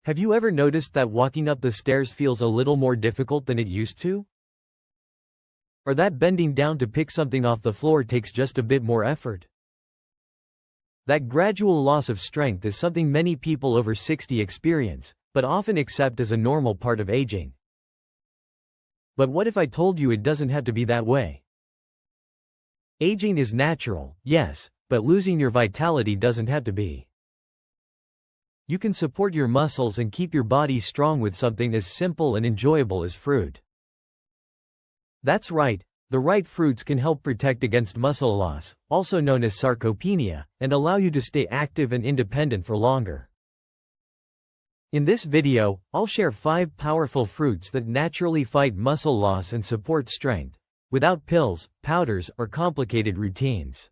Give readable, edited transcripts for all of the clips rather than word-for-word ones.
Have you ever noticed that walking up the stairs feels a little more difficult than it used to? Or that bending down to pick something off the floor takes just a bit more effort? That gradual loss of strength is something many people over 60 experience, but often accept as a normal part of aging. But what if I told you it doesn't have to be that way? Aging is natural, yes, but losing your vitality doesn't have to be. You can support your muscles and keep your body strong with something as simple and enjoyable as fruit. That's right, the right fruits can help protect against muscle loss, also known as sarcopenia, and allow you to stay active and independent for longer. In this video, I'll share 5 powerful fruits that naturally fight muscle loss and support strength, without pills, powders, or complicated routines.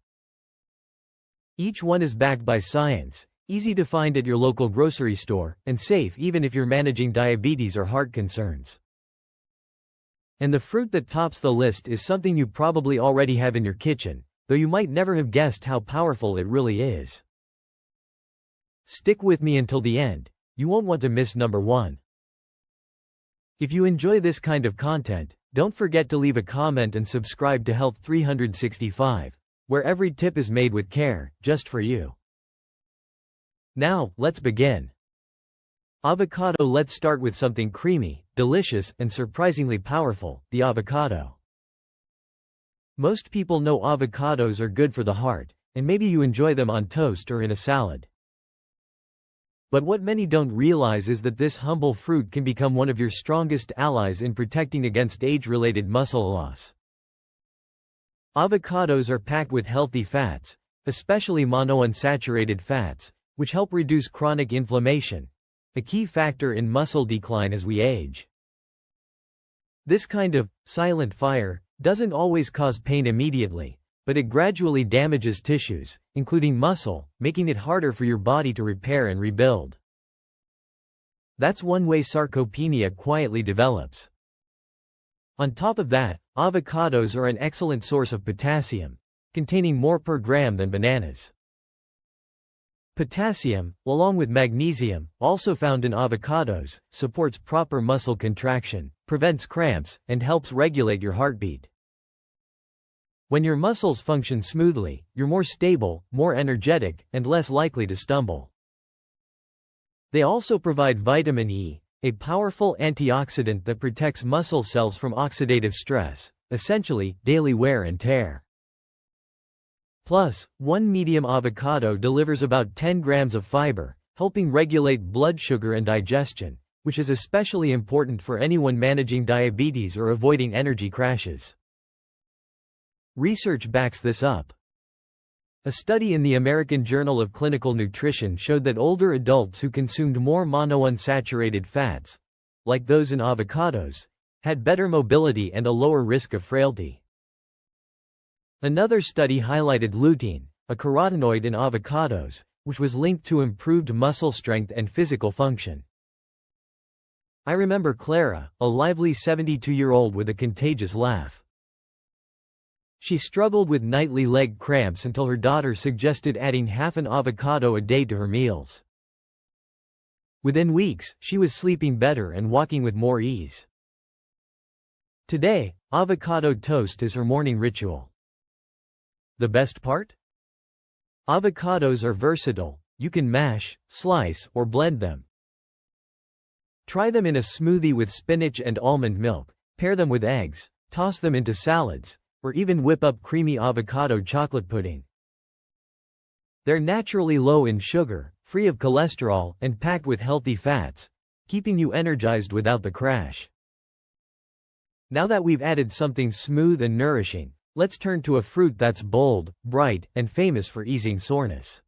Each one is backed by science, easy to find at your local grocery store, and safe even if you're managing diabetes or heart concerns. And the fruit that tops the list is something you probably already have in your kitchen, though you might never have guessed how powerful it really is. Stick with me until the end, you won't want to miss number 1. If you enjoy this kind of content, don't forget to leave a comment and subscribe to Health 365, where every tip is made with care, just for you. Now, let's begin. Avocado. Let's start with something creamy, delicious, and surprisingly powerful, the avocado. Most people know avocados are good for the heart, and maybe you enjoy them on toast or in a salad. But what many don't realize is that this humble fruit can become one of your strongest allies in protecting against age-related muscle loss. Avocados are packed with healthy fats, especially monounsaturated fats, which help reduce chronic inflammation, a key factor in muscle decline as we age. This kind of silent fire doesn't always cause pain immediately, but it gradually damages tissues, including muscle, making it harder for your body to repair and rebuild. That's one way sarcopenia quietly develops. On top of that, avocados are an excellent source of potassium, containing more per gram than bananas. Potassium, along with magnesium, also found in avocados, supports proper muscle contraction, prevents cramps, and helps regulate your heartbeat. When your muscles function smoothly, you're more stable, more energetic, and less likely to stumble. They also provide vitamin E, a powerful antioxidant that protects muscle cells from oxidative stress, essentially, daily wear and tear. Plus, one medium avocado delivers about 10 grams of fiber, helping regulate blood sugar and digestion, which is especially important for anyone managing diabetes or avoiding energy crashes. Research backs this up. A study in the American Journal of Clinical Nutrition showed that older adults who consumed more monounsaturated fats, like those in avocados, had better mobility and a lower risk of frailty. Another study highlighted lutein, a carotenoid in avocados, which was linked to improved muscle strength and physical function. I remember Clara, a lively 72-year-old with a contagious laugh. She struggled with nightly leg cramps until her daughter suggested adding half an avocado a day to her meals. Within weeks, she was sleeping better and walking with more ease. Today, avocado toast is her morning ritual. The best part? Avocados are versatile, you can mash, slice, or blend them. Try them in a smoothie with spinach and almond milk, pair them with eggs, toss them into salads, or even whip up creamy avocado chocolate pudding. They're naturally low in sugar, free of cholesterol, and packed with healthy fats, keeping you energized without the crash. Now that we've added something smooth and nourishing, let's turn to a fruit that's bold, bright, and famous for easing soreness.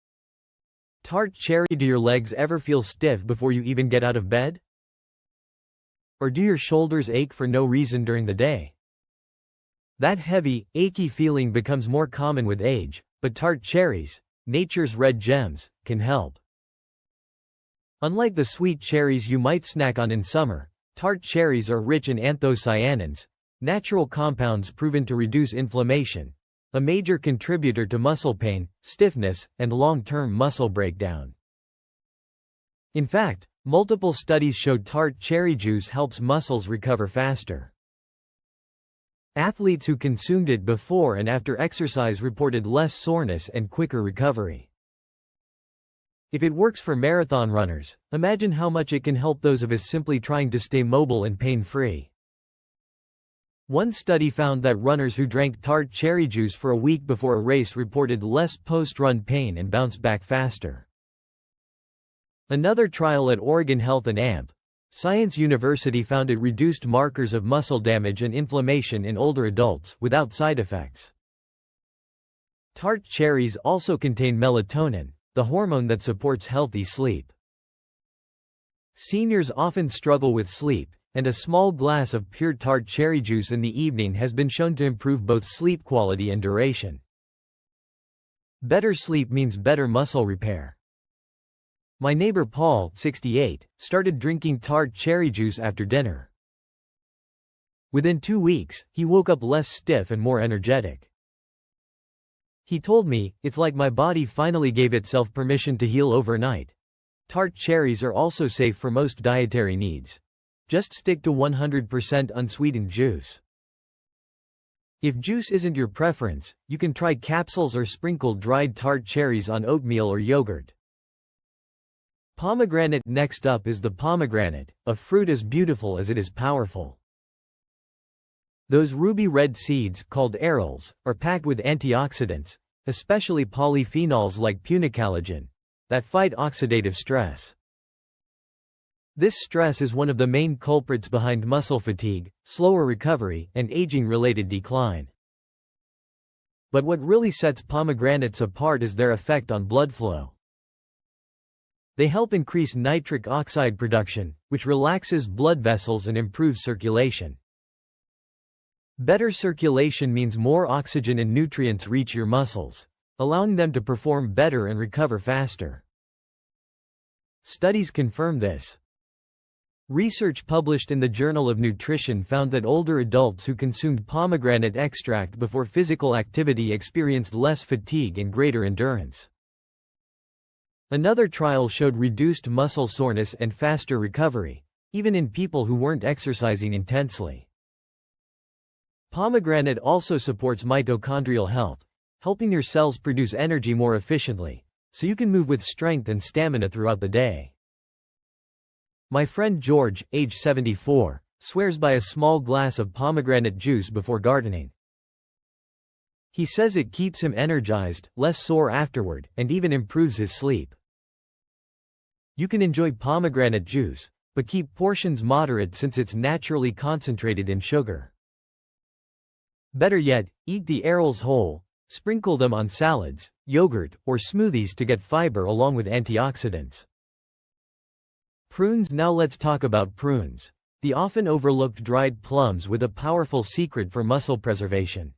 Tart cherry. Do your legs ever feel stiff before you even get out of bed? Or do your shoulders ache for no reason during the day? That heavy, achy feeling becomes more common with age, but tart cherries, nature's red gems, can help. Unlike the sweet cherries you might snack on in summer, tart cherries are rich in anthocyanins, natural compounds proven to reduce inflammation, a major contributor to muscle pain, stiffness, and long-term muscle breakdown. In fact, Multiple studies showed tart cherry juice helps muscles recover faster. Athletes who consumed it before and after exercise reported less soreness and quicker recovery. If it works for marathon runners, imagine how much it can help those of us simply trying to stay mobile and pain-free. One study found that runners who drank tart cherry juice for a week before a race reported less post-run pain and bounced back faster. Another trial at Oregon Health and AMP Science University found it reduced markers of muscle damage and inflammation in older adults without side effects. Tart cherries also contain melatonin, the hormone that supports healthy sleep. Seniors often struggle with sleep, and a small glass of pure tart cherry juice in the evening has been shown to improve both sleep quality and duration. Better sleep means better muscle repair. My neighbor Paul, 68, started drinking tart cherry juice after dinner. Within 2 weeks, he woke up less stiff and more energetic. He told me, "It's like my body finally gave itself permission to heal overnight." Tart cherries are also safe for most dietary needs. Just stick to 100% unsweetened juice. If juice isn't your preference, you can try capsules or sprinkle dried tart cherries on oatmeal or yogurt. Pomegranate. Next up is the pomegranate, a fruit as beautiful as it is powerful. Those ruby red seeds, called arils, are packed with antioxidants, especially polyphenols like punicalagin, that fight oxidative stress. This stress is one of the main culprits behind muscle fatigue, slower recovery, and aging-related decline. But what really sets pomegranates apart is their effect on blood flow. They help increase nitric oxide production, which relaxes blood vessels and improves circulation. Better circulation means more oxygen and nutrients reach your muscles, allowing them to perform better and recover faster. Studies confirm this. Research published in the Journal of Nutrition found that older adults who consumed pomegranate extract before physical activity experienced less fatigue and greater endurance. Another trial showed reduced muscle soreness and faster recovery, even in people who weren't exercising intensely. Pomegranate also supports mitochondrial health, helping your cells produce energy more efficiently, so you can move with strength and stamina throughout the day. My friend George, age 74, swears by a small glass of pomegranate juice before gardening. He says it keeps him energized, less sore afterward, and even improves his sleep. You can enjoy pomegranate juice, but keep portions moderate since it's naturally concentrated in sugar. Better yet, eat the arils whole, sprinkle them on salads, yogurt, or smoothies to get fiber along with antioxidants. Prunes. Now let's talk about prunes, the often overlooked dried plums with a powerful secret for muscle preservation.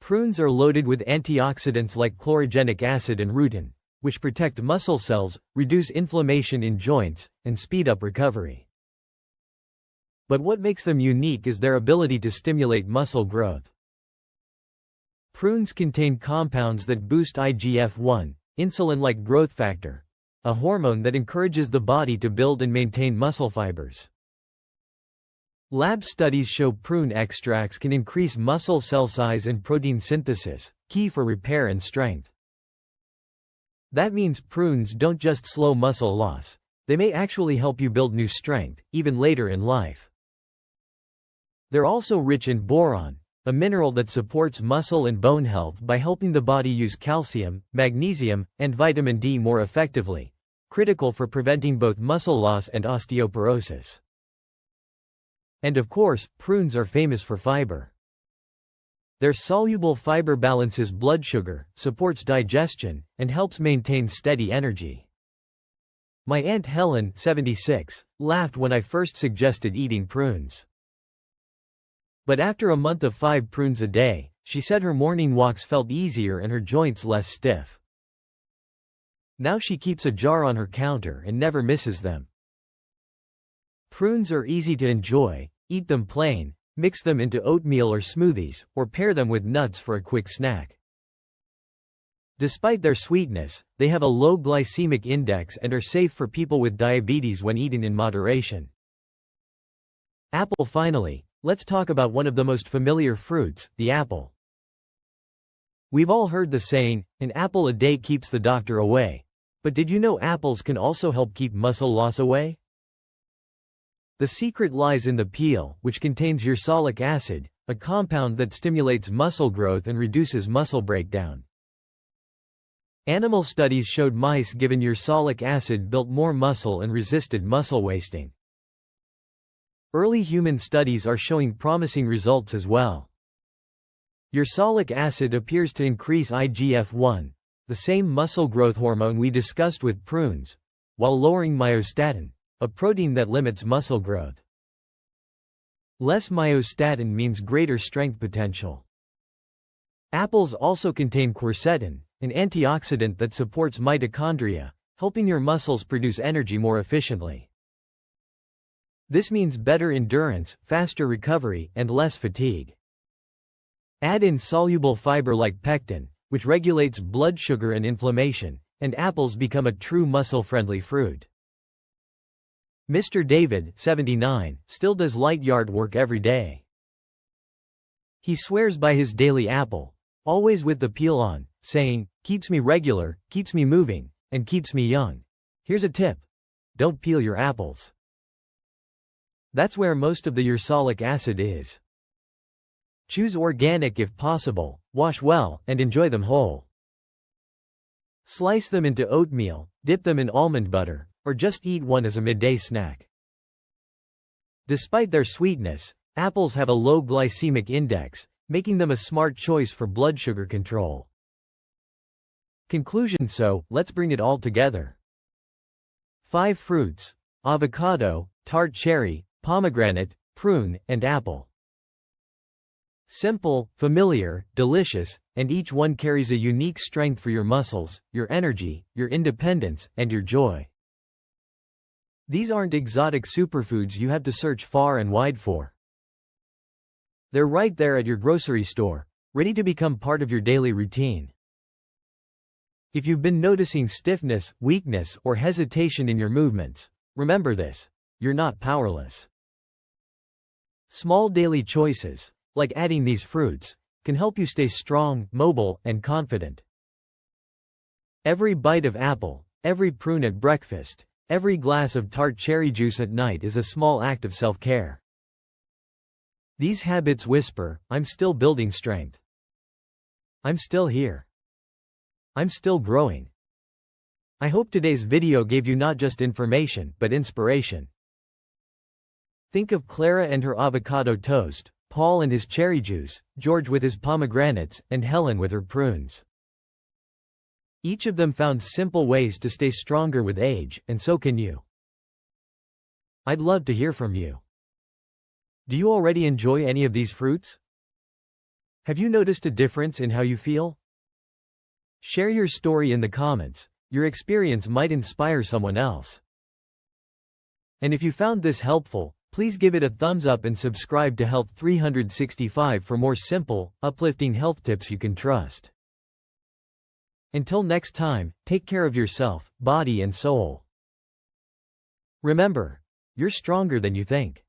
Prunes are loaded with antioxidants like chlorogenic acid and rutin, which protect muscle cells, reduce inflammation in joints, and speed up recovery. But what makes them unique is their ability to stimulate muscle growth. Prunes contain compounds that boost IGF-1, insulin-like growth factor, a hormone that encourages the body to build and maintain muscle fibers. Lab studies show prune extracts can increase muscle cell size and protein synthesis, key for repair and strength. That means prunes don't just slow muscle loss, they may actually help you build new strength, even later in life. They're also rich in boron, a mineral that supports muscle and bone health by helping the body use calcium, magnesium, and vitamin D more effectively, critical for preventing both muscle loss and osteoporosis. And of course, prunes are famous for fiber. Their soluble fiber balances blood sugar, supports digestion, and helps maintain steady energy. My Aunt Helen, 76, laughed when I first suggested eating prunes. But after a month of 5 prunes a day, she said her morning walks felt easier and her joints less stiff. Now she keeps a jar on her counter and never misses them. Prunes are easy to enjoy. Eat them plain, mix them into oatmeal or smoothies, or pair them with nuts for a quick snack. Despite their sweetness, they have a low glycemic index and are safe for people with diabetes when eaten in moderation. Apple. Finally, let's talk about one of the most familiar fruits, the apple. We've all heard the saying, an apple a day keeps the doctor away. But did you know apples can also help keep muscle loss away? The secret lies in the peel, which contains ursolic acid, a compound that stimulates muscle growth and reduces muscle breakdown. Animal studies showed mice given ursolic acid built more muscle and resisted muscle wasting. Early human studies are showing promising results as well. Ursolic acid appears to increase IGF-1, the same muscle growth hormone we discussed with prunes, while lowering myostatin, a protein that limits muscle growth. Less myostatin means greater strength potential. Apples also contain quercetin, an antioxidant that supports mitochondria, helping your muscles produce energy more efficiently. This means better endurance, faster recovery, and less fatigue. Add in soluble fiber like pectin, which regulates blood sugar and inflammation, and apples become a true muscle-friendly fruit. Mr. David, 79, still does light yard work every day. He swears by his daily apple, always with the peel on, saying, "Keeps me regular, keeps me moving, and keeps me young." Here's a tip: don't peel your apples. That's where most of the ursolic acid is. Choose organic if possible, wash well, and enjoy them whole. Slice them into oatmeal, dip them in almond butter, or just eat one as a midday snack. Despite their sweetness, apples have a low glycemic index, making them a smart choice for blood sugar control. Conclusion: so, let's bring it all together. 5 fruits: avocado, tart cherry, pomegranate, prune, and apple. Simple, familiar, delicious, and each one carries a unique strength for your muscles, your energy, your independence, and your joy. These aren't exotic superfoods you have to search far and wide for. They're right there at your grocery store, ready to become part of your daily routine. If you've been noticing stiffness, weakness, or hesitation in your movements, remember this: you're not powerless. Small daily choices, like adding these fruits, can help you stay strong, mobile, and confident. Every bite of apple, every prune at breakfast, every glass of tart cherry juice at night is a small act of self-care. These habits whisper, "I'm still building strength. I'm still here. I'm still growing." I hope today's video gave you not just information, but inspiration. Think of Clara and her avocado toast, Paul and his cherry juice, George with his pomegranates, and Helen with her prunes. Each of them found simple ways to stay stronger with age, and so can you. I'd love to hear from you. Do you already enjoy any of these fruits? Have you noticed a difference in how you feel? Share your story in the comments. Your experience might inspire someone else. And if you found this helpful, please give it a thumbs up and subscribe to Health 365 for more simple, uplifting health tips you can trust. Until next time, take care of yourself, body and soul. Remember, you're stronger than you think.